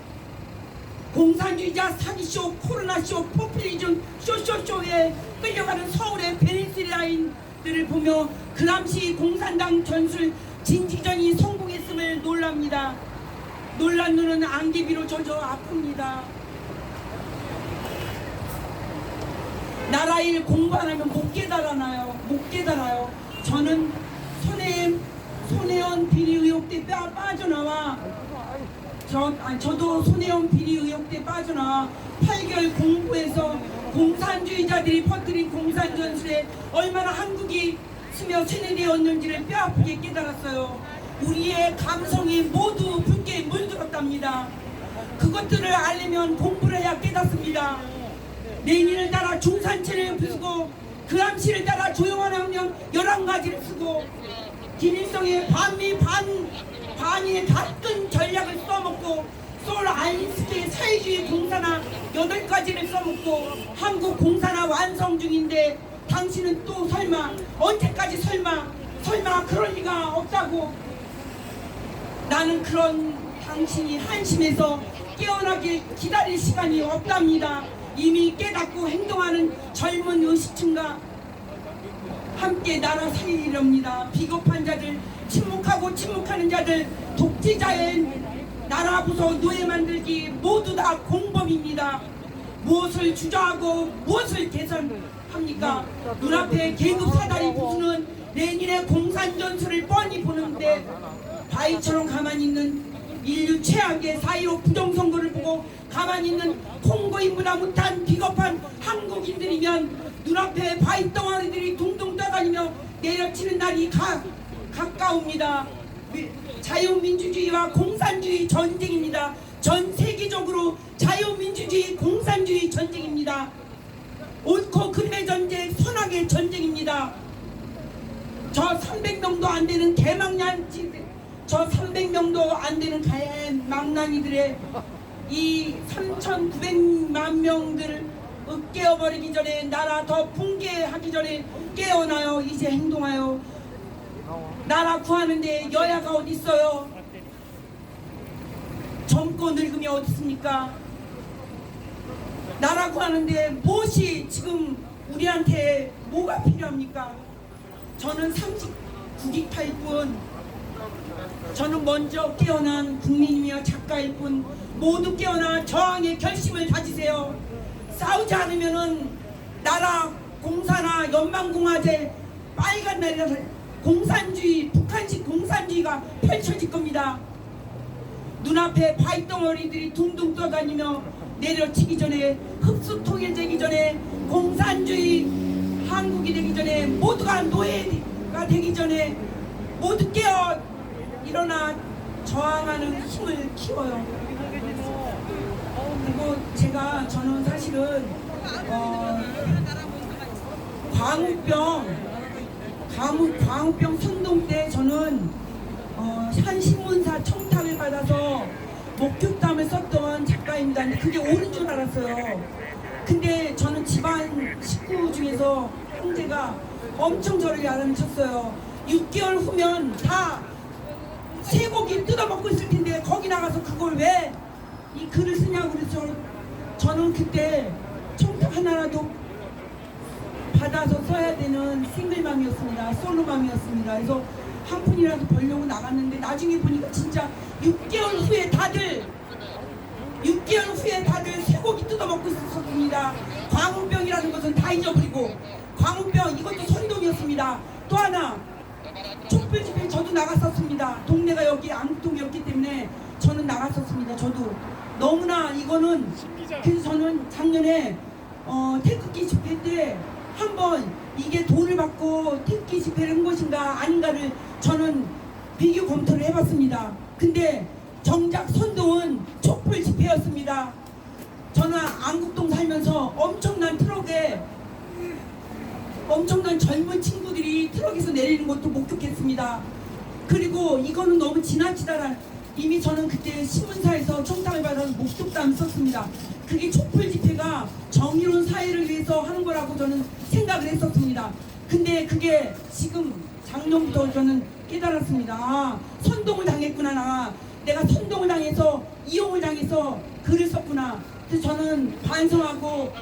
공산주의자 사기쇼, 코로나쇼, 포퓰리즘 쇼쇼쇼에 끌려가는 서울의 베네수엘라인들을 보며 그 당시 공산당 전술 진지전이 성공했음을 놀랍니다. 놀란 눈은 안개비로 젖어 아픕니다. 나라 일 공부 안 하면 못 깨달아요. 저는 손혜원 비리 의혹 때 빠져나와 저도 손혜원 비리 의혹 때 빠져나와 8개월 공부해서 공산주의자들이 퍼뜨린 공산전술에 얼마나 한국이 스며 세뇌되었는지를 뼈아프게 깨달았어요. 우리의 감성이 모두 붉게 물들었답니다. 그것들을 알려면 공부를 해야 깨닫습니다. 레닌을 따라 중산체를 부수고 그람시를 따라 조용한 학령 11가지를 쓰고 김일성의 반미 반인의 같은 전략을 써먹고 솔 알린스키의 사회주의 공산화 8가지를 써먹고 한국 공산화 완성 중인데 당신은 또 설마 언제까지 설마 그럴 리가 없다고. 나는 그런 당신이 한심해서 깨어나길 기다릴 시간이 없답니다. 이미 깨닫고 행동하는 젊은 의식층과 함께 나라 살리렵니다. 비겁한 자들, 침묵하는 자들, 독재자의 나라 부서 노예 만들기 모두 다 공범입니다. 무엇을 주저하고 무엇을 개선합니까? 눈앞에 계급 사다리 부수는 레닌의 공산전술을 뻔히 보는데 바위처럼 가만히 있는 인류 최악의 4.15 부정선거를 보고 가만히 있는 콩고인보다 못한 비겁한 한국인들이면 눈앞에 바위 덩어리들이 둥둥 떠다니며 내려치는 날이 가까웁니다. 자유민주주의와 공산주의 전쟁입니다. 전 세계적으로 자유민주주의 공산주의 전쟁입니다. 옳고 그름의 전쟁, 선악의 전쟁입니다. 저 300명도 안 되는 개망난이들의 이 3,900만 명들을 깨어버리기 전에, 나라 더 붕괴하기 전에 깨어나요. 이제 행동하여. 나라 구하는데 여야가 어디 있어요? 젊고 늙음이 어디 있습니까? 나라 구하는데 무엇이 지금 우리한테 뭐가 필요합니까? 저는 39기타일 뿐, 저는 먼저 깨어난 국민이며 작가일 뿐, 모두 깨어나 저항의 결심을 다지세요. 싸우지 않으면은 나라 공산화, 연방공화제, 빨간 날이라서 공산주의, 북한식 공산주의가 펼쳐질 겁니다. 눈앞에 바위덩어리들이 둥둥 떠다니며 내려치기 전에, 흡수 통일되기 전에, 공산주의 한국이 되기 전에, 모두가 노예가 되기 전에 모두 깨어 일어나 저항하는 힘을 키워요. 그리고 저는 사실은 광우병 선동 때 저는 한 신문사 청탁을 받아서 목격담을 썼던 작가입니다. 근데 그게 옳은 줄 알았어요. 근데 저는 집안 식구 중에서 형제가 엄청 저를 야단쳤어요. 6개월 후면 다 쇠고기 뜯어먹고 있을 텐데 거기 나가서 그걸 왜 이 글을 쓰냐고 그래서 저는 그때 청탁 하나라도 받아서 써야 되는 싱글맘이었습니다. 솔로맘이었습니다. 그래서 한 푼이라도 벌려고 나갔는데 나중에 보니까 진짜 6개월 후에 다들 깨어난 후에 다들 쇠고기 뜯어먹고 있었습니다. 광우병이라는 것은 다 잊어버리고 광우병 이것도 선동이었습니다. 또 하나 촛불 집회 저도 나갔었습니다. 동네가 여기 안동이었기 때문에 저는 나갔었습니다. 저도 너무나 이거는 그래서 저는 작년에 태극기 집회 때 한번 이게 돈을 받고 태극기 집회를 한 것인가 아닌가를 저는 비교 검토를 해봤습니다. 근데 정작 선동은 촛불 집회였습니다. 저는 안국동 살면서 엄청난 트럭에 엄청난 젊은 친구들이 트럭에서 내리는 것도 목격했습니다. 그리고 이거는 너무 지나치다란 이미 저는 그때 신문사에서 청탁을 받아서 목격담을 썼습니다. 그게 촛불 집회가 정의로운 사회를 위해서 하는 거라고 저는 생각을 했었습니다. 근데 그게 지금 작년부터 저는 깨달았습니다. 아, 선동을 당했구나. 내가 선동을 당해서 이용을 당해서 글을 썼구나. 그래서 저는 반성하고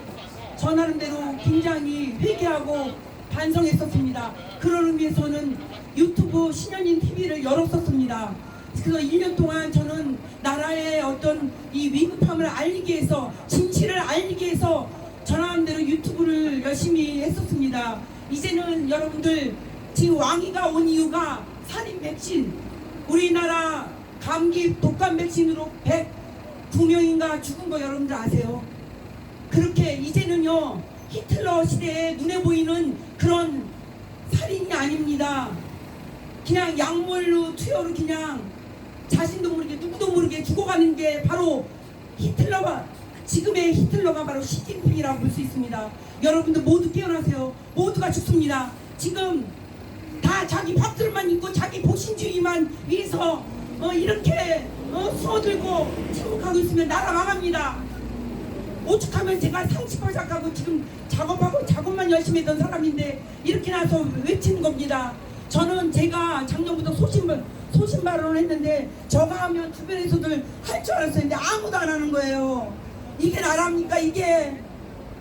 저 나름대로 굉장히 회개하고 반성했었습니다. 그런 의미에서는 유튜브 신현인 TV를 열었었습니다. 그래서 1년 동안 저는 나라의 어떤 이 위급함을 알리기 위해서 진실을 알리기 위해서 저 나름대로 유튜브를 열심히 했었습니다. 이제는 여러분들 지금 왕위가 온 이유가 살인 백신 우리나라 감기 독감 백신으로 109명인가 죽은 거 여러분들 아세요? 그렇게 이제는요 히틀러 시대에 눈에 보이는 그런 살인이 아닙니다. 그냥 약물로 투여로 그냥 자신도 모르게 누구도 모르게 죽어가는 게 바로 히틀러가 지금의 히틀러가 바로 시진핑이라고 볼 수 있습니다. 여러분들 모두 깨어나세요. 모두가 죽습니다. 지금 다 자기 밥들만 입고 자기 보신주의만 위해서 이렇게 숨어들고 침묵하고 있으면 나라 망합니다. 오죽하면 제가 상식을 작가고 지금 작업만 열심히 했던 사람인데 이렇게 나서 외치는 겁니다. 저는 제가 작년부터 소신 발언을 했는데 저가 하면 주변에서들 할 줄 알았었는데 아무도 안 하는 거예요. 이게 나라입니까? 이게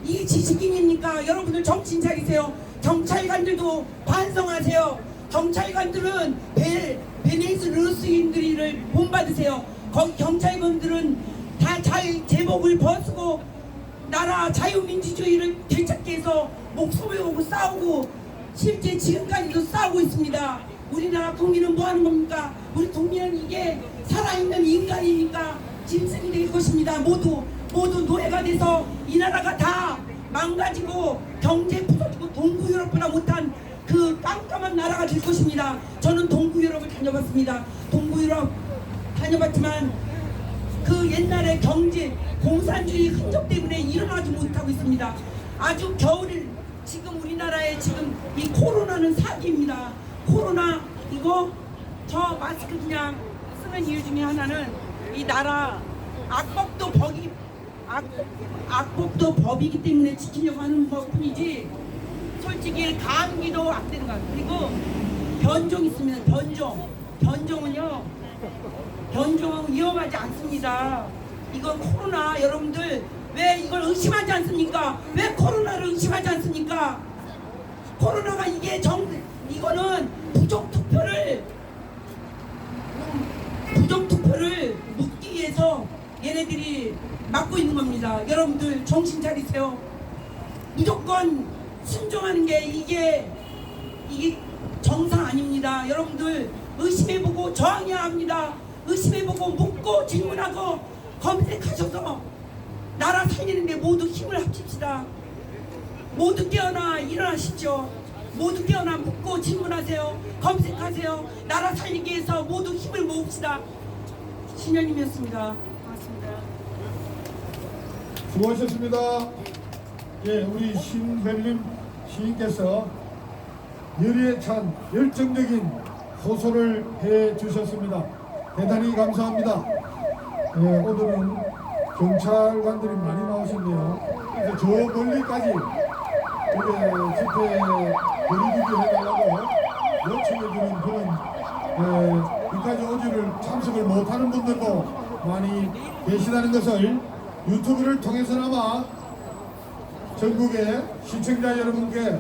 지식인입니까? 여러분들 정신 차리세요. 경찰관들도 반성하세요. 경찰관들은 베네수엘인들을 본받으세요. 경찰관들은 다 잘 제복을 벗고 나라 자유민주주의를 되찾기 위해서 목숨을 걸고 싸우고 실제 지금까지도 싸우고 있습니다. 우리나라 국민은 뭐 하는 겁니까? 우리 국민은 이게 살아있는 인간이니까 짐승이 될 것입니다. 모두 노예가 돼서 이 나라가 다 망가지고 경제 부서지고 동구 유럽보다 못한 그 깜깜한 나라가 될 것입니다. 저는 동구 유럽을 다녀봤습니다. 동구 유럽 다녀봤지만 그 옛날의 경제 공산주의 흔적 때문에 일어나지 못하고 있습니다. 아주 겨울을 지금 우리나라에 지금 이 코로나는 사기입니다. 코로나 이거 저 마스크 그냥 쓰는 이유 중에 하나는 이 나라 악법도 법이기 때문에 지키려고 하는 것뿐이지 솔직히 감기도 악되는 거예요. 그리고 변종 있습니다. 변종은 위험하지 않습니다. 이건 코로나 여러분들 왜 이걸 의심하지 않습니까? 왜 코로나를 의심하지 않습니까? 코로나가 이거는 부정투표를 묻기 위해서 얘네들이 막고 있는 겁니다. 여러분들 정신 차리세요. 무조건 순종하는 게 이게 정상 아닙니다. 여러분들 의심해보고 저항해야 합니다. 의심해보고 묻고 질문하고 검색하셔서 나라 살리는데 모두 힘을 합칩시다. 모두 깨어나 일어나십시오. 모두 깨어나 묻고 질문하세요. 검색하세요. 나라 살리기 위해서 모두 힘을 모읍시다. 신현님이었습니다. 고맙습니다. 수고하셨습니다. 예, 우리 신별님 시인께서 열의에 찬 열정적인 호소를 해주셨습니다. 대단히 감사합니다. 예, 오늘은 경찰관들이 많이 나오셨네요. 그래서 저 멀리까지 집회 거리두기 해달라고 요청해주는 그런 여기까지 오지를 참석을 못하는 분들도 많이 계시다는 것을 유튜브를 통해서나마 전국의 시청자 여러분께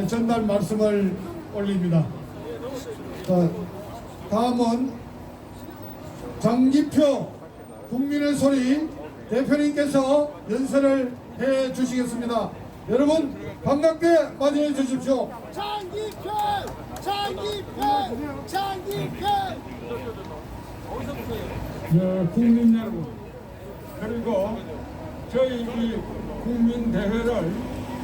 전달 말씀을 올립니다. 자, 다음은 장기표 국민의 소리 대표님께서 연설을 해 주시겠습니다. 여러분 반갑게 맞이해 주십시오. 국민 여러분, 그리고 저희 이 국민대회를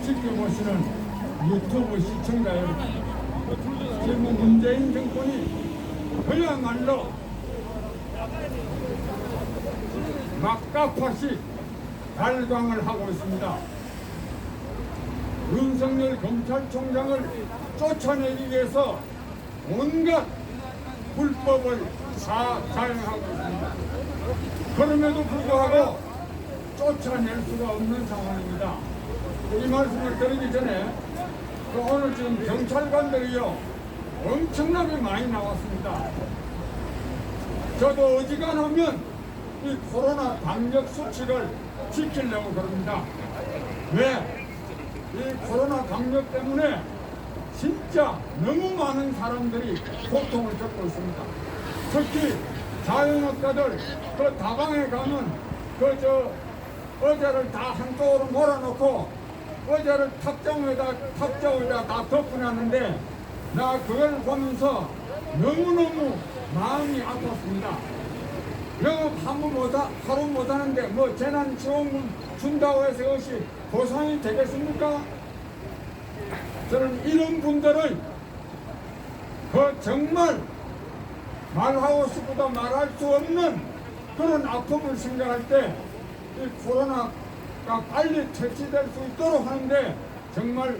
지켜보시는 유튜브 시청자 여러분, 지금 문재인 정권이 그야말로 막가파식 발광을 하고 있습니다. 윤석열 검찰총장을 쫓아내기 위해서 온갖 불법을 다 자행하고 있습니다. 그럼에도 불구하고 쫓아낼 수가 없는 상황입니다. 이 말씀을 드리기 전에 오늘 지금 경찰관들이요 엄청나게 많이 나왔습니다. 저도 어지간하면 이 코로나 방역 수칙을 지키려고 그럽니다. 왜? 이 코로나 방역 때문에 진짜 너무 많은 사람들이 고통을 겪고 있습니다. 특히 자영업자들 그 다방에 가면 의자를 다 한쪽으로 몰아놓고 의자를 탑장에다 다 덮어놨는데 나 그걸 보면서 너무너무 마음이 아팠습니다. 영업 하루 못하는데 뭐 재난지원금 준다고 해서 이것이 보상이 되겠습니까? 저는 이런 분들을 정말 말하고 싶어도 말할 수 없는 그런 아픔을 생각할 때 이 코로나가 빨리 퇴치될 수 있도록 하는데 정말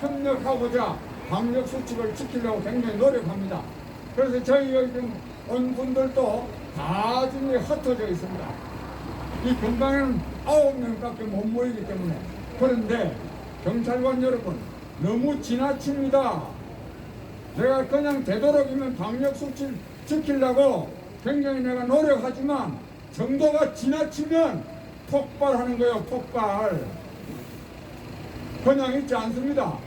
협력하고자 방역 수칙을 지키려고 굉장히 노력합니다. 그래서 저희 여기 온 분들도 다 지금 흩어져 있습니다. 이 금방에는 9명밖에 못 모이기 때문에. 그런데 경찰관 여러분 너무 지나칩니다. 내가 그냥 되도록이면 방역 수칙 지키려고 굉장히 내가 노력하지만 정도가 지나치면 폭발하는 거예요. 폭발. 그냥 있지 않습니다.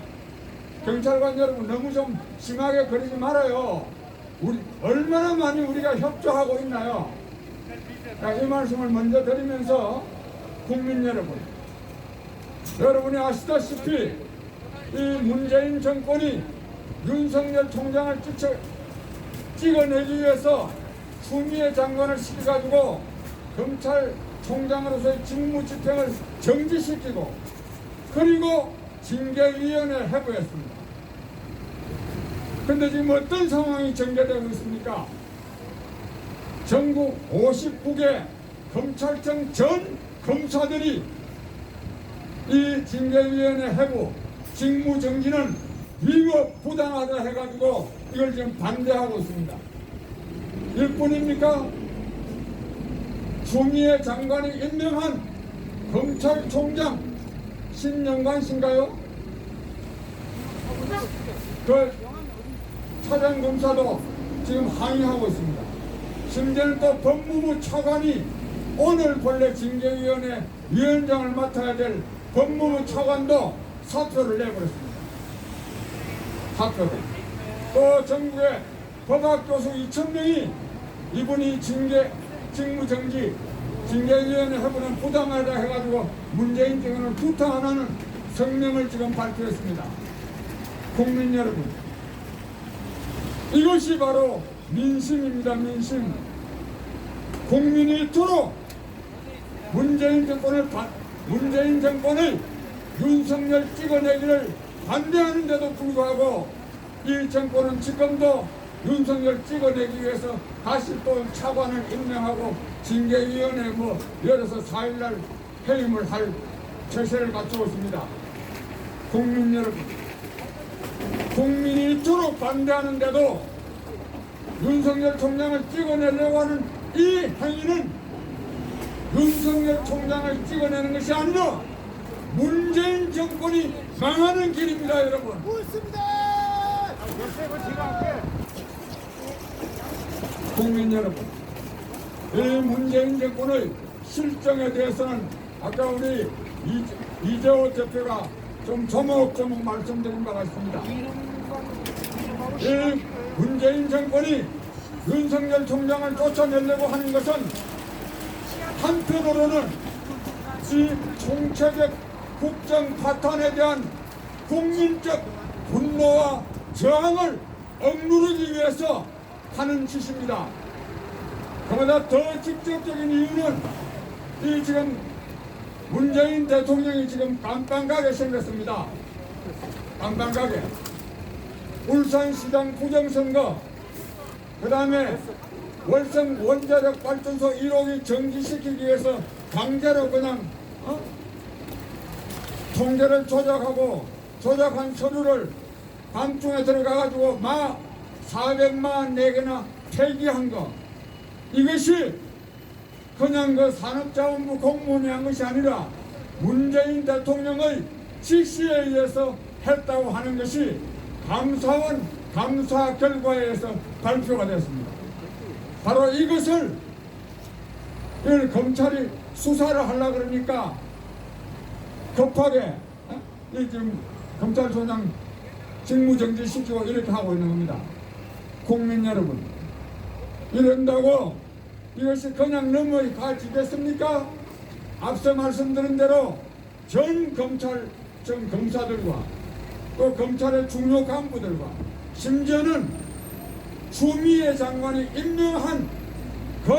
경찰관 여러분 너무 좀 심하게 그러지 말아요. 얼마나 많이 우리가 협조하고 있나요? 이 말씀을 먼저 드리면서 국민 여러분, 여러분이 아시다시피 이 문재인 정권이 윤석열 총장을 찍어내기 위해서 추미애 장관을 시켜가지고 검찰총장으로서의 직무집행을 정지시키고 그리고 징계위원회를 해부했습니다. 그런데 지금 어떤 상황이 전개되고 있습니까? 전국 59개 검찰청 전 검사들이 이 징계위원회 해부 직무정지는 위법 부당하다 해가지고 이걸 지금 반대하고 있습니다. 일뿐입니까? 추미애 장관이 임명한 검찰총장 신영관 씨인가요? 그 차장검사도 지금 항의하고 있습니다. 심지어는 또 법무부 차관이 오늘 본래 징계위원회 위원장을 맡아야 될 법무부 차관도 사표를 내버렸습니다. 사표를. 또 전국에 법학교수 2,000명이 이분이 직무정지 징계위원회 해부는 부당하다 해가지고 문재인 정권을 구타하는 성명을 지금 발표했습니다. 국민 여러분, 이것이 바로 민심입니다. 민심. 국민이 이토록 문재인 정권을 윤석열 찍어내기를 반대하는데도 불구하고 이 정권은 지금도 윤석열 찍어내기 위해서 다시 또 차관을 임명하고 징계위원회 열어서 4일날 해임을 할 체세를 갖추고 있습니다. 국민 여러분, 국민이 이토록 반대하는데도 윤석열 총장을 찍어내려고 하는 이 행위는 윤석열 총장을 찍어내는 것이 아니라 문재인 정권이 망하는 길입니다. 여러분. 국민 여러분, 이 문재인 정권의 실정에 대해서는 아까 우리 이재호 대표가 좀 조목조목 말씀드린 바가 있습니다. 이 문재인 정권이 윤석열 총장을 쫓아내려고 하는 것은 한편으로는 이 총체적 국정 파탄에 대한 국민적 분노와 저항을 억누르기 위해서 하는 짓입니다. 그보다 더 직접적인 이유는 이 지금 문재인 대통령이 지금 깜깜하게 생겼습니다. 깜깜하게. 울산시장 부정선거, 그 다음에 월성 원자력 발전소 1호기 정지시키기 위해서 강제로 그냥 통계를 조작한 서류를 밤중에 들어가가지고 400만 4개나 폐기한 거, 이것이 그냥 그 산업자원부 공무원이 한 것이 아니라 문재인 대통령의 지시에 의해서 했다고 하는 것이 감사원 감사 결과에 의해서 발표가 됐습니다. 바로 이것을 검찰이 수사를 하려고 그러니까 급하게 이 지금 검찰총장 직무정지시키고 이렇게 하고 있는 겁니다. 국민 여러분, 이런다고 이것이 그냥 넘어가지겠습니까? 앞서 말씀드린 대로 전 검사들과 또 검찰의 중요 간부들과 심지어는 추미애 장관이 임명한 그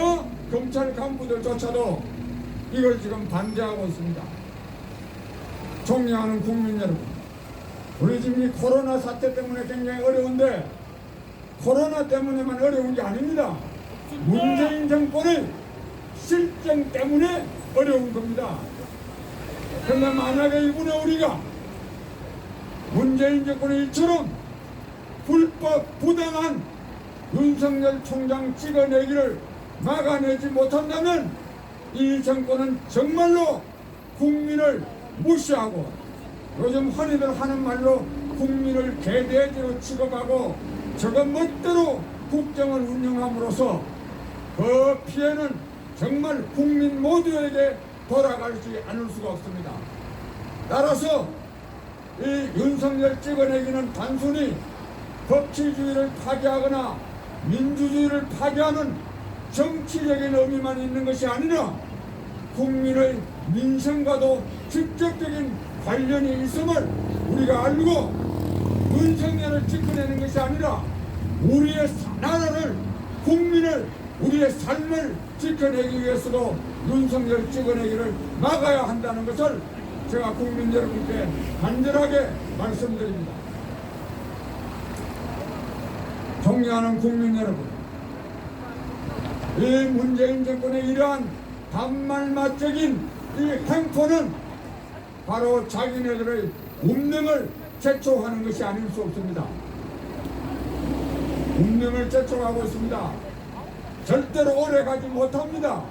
검찰 간부들조차도 이걸 지금 반대하고 있습니다. 존경하는 국민 여러분, 우리 지금 이 코로나 사태 때문에 굉장히 어려운데 코로나 때문에만 어려운 게 아닙니다. 문재인 정권의 실정 때문에 어려운 겁니다. 그런데 만약에 이번에 우리가 문재인 정권의 이처럼 불법 부당한 윤석열 총장 찍어내기를 막아내지 못한다면 이 정권은 정말로 국민을 무시하고 요즘 흔히들 하는 말로 국민을 개돼지로 취급하고 저것 멋대로 국정을 운영함으로써 그 피해는 정말 국민 모두에게 돌아가지 않을 수가 없습니다. 따라서 이 윤석열 찍어내기는 단순히 법치주의를 파괴하거나 민주주의를 파괴하는 정치적인 의미만 있는 것이 아니라 국민의 민생과도 직접적인 관련이 있음을 우리가 알고 윤석열을 찍어내는 것이 아니라 우리의 나라를, 국민을, 우리의 삶을 지켜내기 위해서도 윤석열 찍어내기를 막아야 한다는 것을 제가 국민 여러분께 간절하게 말씀드립니다. 존경하는 국민 여러분, 이 문재인 정권의 이러한 반말맛적인 이 행포는 바로 자기네들의 운명을 제초하는 것이 아닐 수 없습니다. 운명을 제초하고 있습니다. 절대로 오래 가지 못합니다.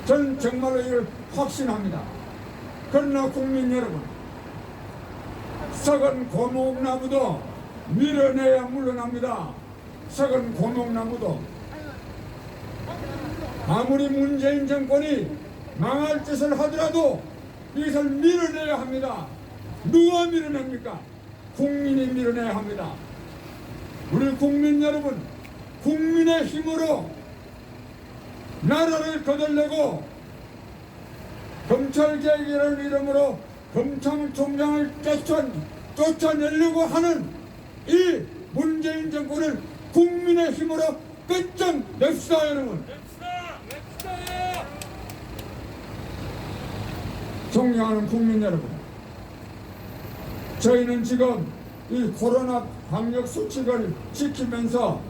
저는 정말로 이걸 확신합니다. 그러나 국민 여러분, 썩은 고목나무도 밀어내야 물러납니다. 썩은 고목나무도. 아무리 문재인 정권이 망할 짓을 하더라도 이것을 밀어내야 합니다. 누가 밀어냅니까? 국민이 밀어내야 합니다. 우리 국민 여러분, 국민의 힘으로 나라를 거덜내고 검찰개혁이라는 이름으로 검찰총장을 쫓아내려고 하는 이 문재인 정권을 국민의 힘으로 끝장냅시다, 여러분. 존경하는 국민 여러분, 저희는 지금 이 코로나 방역 수칙을 지키면서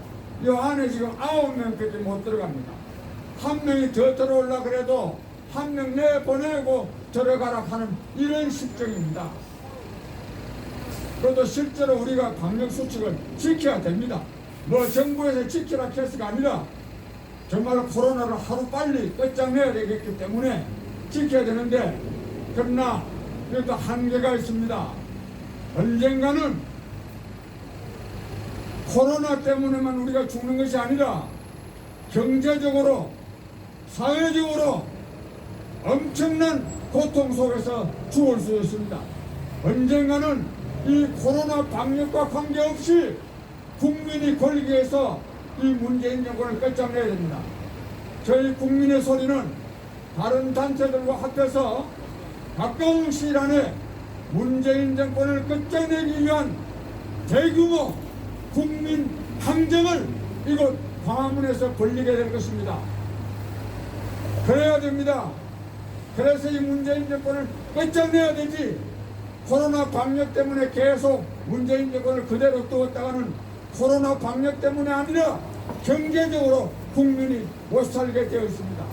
이 안에 지금 9명밖에 못 들어갑니다. 한 명이 더 들어오려고 그래도 한 명 내보내고 들어가라 하는 이런 실정입니다. 그래도 실제로 우리가 방역 수칙을 지켜야 됩니다. 뭐 정부에서 지키라 캐스가 아니라 정말 코로나를 하루빨리 끝장내야 되겠기 때문에 지켜야 되는데, 그러나 여기도 한계가 있습니다. 언젠가는 코로나 때문에만 우리가 죽는 것이 아니라 경제적으로, 사회적으로 엄청난 고통 속에서 죽을 수 있습니다. 언젠가는 이 코로나 방역과 관계없이 국민이 권리에서 이 문재인 정권을 끝장내야 됩니다. 저희 국민의 소리는 다른 단체들과 합해서 가까운 시일 안에 문재인 정권을 끝장내기 위한 대규모 국민 항쟁을 이곳 광화문에서 벌이게 될 것입니다. 그래야 됩니다. 그래서 이 문재인 정권을 끝장내야 되지, 코로나 방역 때문에 계속 문재인 정권을 그대로 두었다가는 코로나 방역 때문에 아니라 경제적으로 국민이 못 살게 되어 있습니다.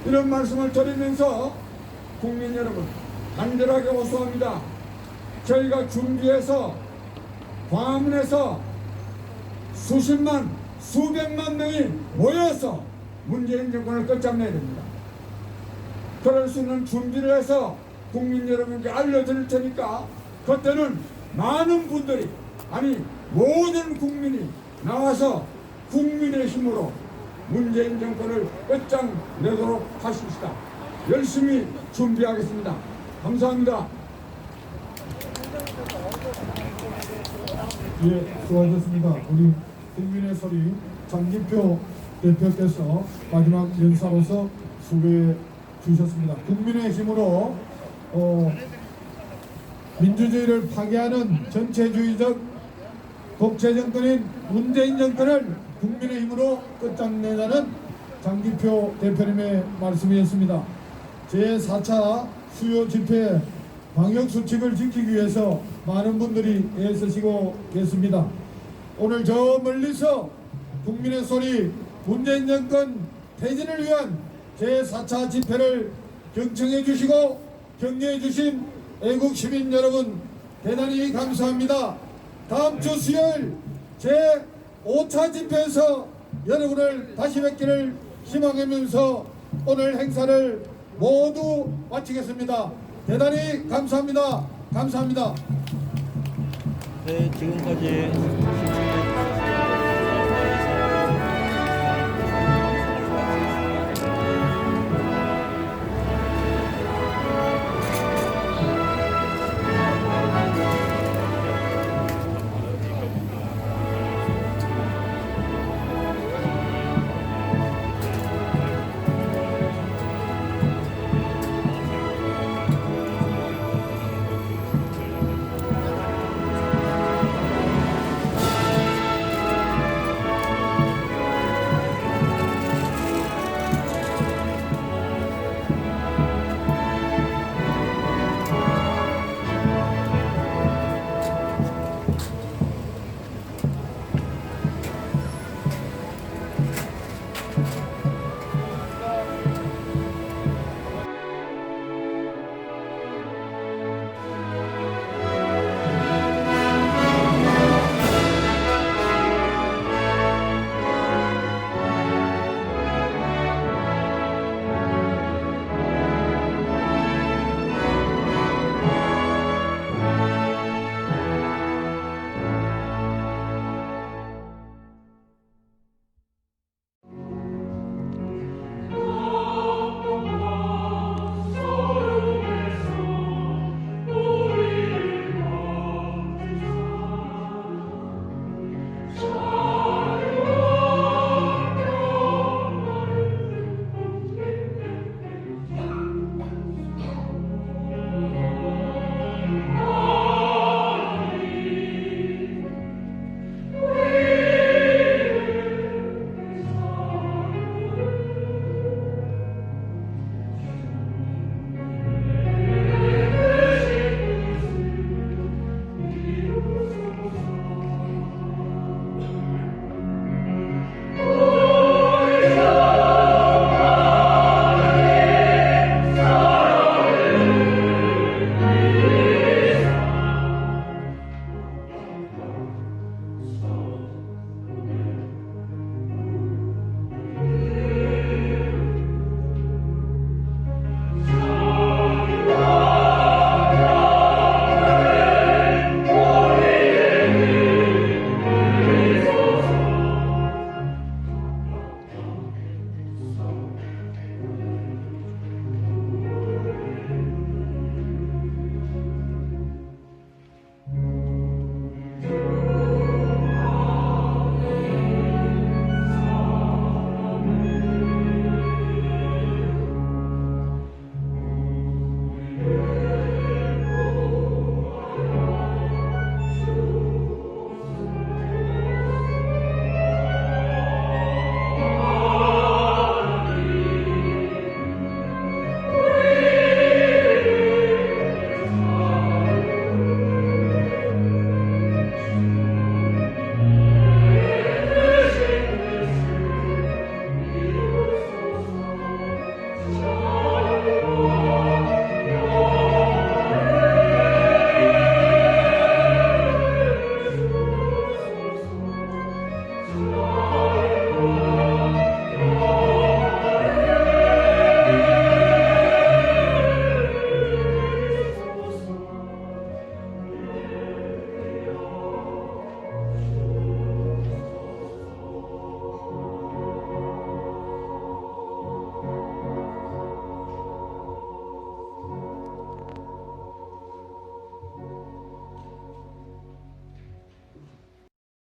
이런 말씀을 드리면서 국민 여러분 간절하게 호소합니다. 저희가 준비해서 광화문에서 수십만 수백만 명이 모여서 문재인 정권을 끝장내야 됩니다. 그럴 수 있는 준비를 해서 국민 여러분께 알려드릴 테니까 그때는 많은 분들이, 아니 모든 국민이 나와서 국민의 힘으로 문재인 정권을 끝장내도록 하십시다. 열심히 준비하겠습니다. 감사합니다. 예, 수고하셨습니다. 우리 국민의 소리 장기표 대표께서 마지막 연사로서 수고해 주셨습니다. 국민의 힘으로 민주주의를 파괴하는 전체주의적 독재 정권인 문재인 정권을 국민의 힘으로 끝장내자는 장기표 대표님의 말씀이었습니다. 제4차 수요 집회 방역수칙을 지키기 위해서 많은 분들이 애쓰시고 계십니다. 오늘 저 멀리서 국민의 소리 문재인 정권 퇴진을 위한 제4차 집회를 경청해 주시고 격려해 주신 애국 시민 여러분 대단히 감사합니다. 다음 주 수요일 제5차 집회에서 여러분을 다시 뵙기를 희망하면서 오늘 행사를 모두 마치겠습니다. 대단히 감사합니다. 감사합니다. 네, 지금까지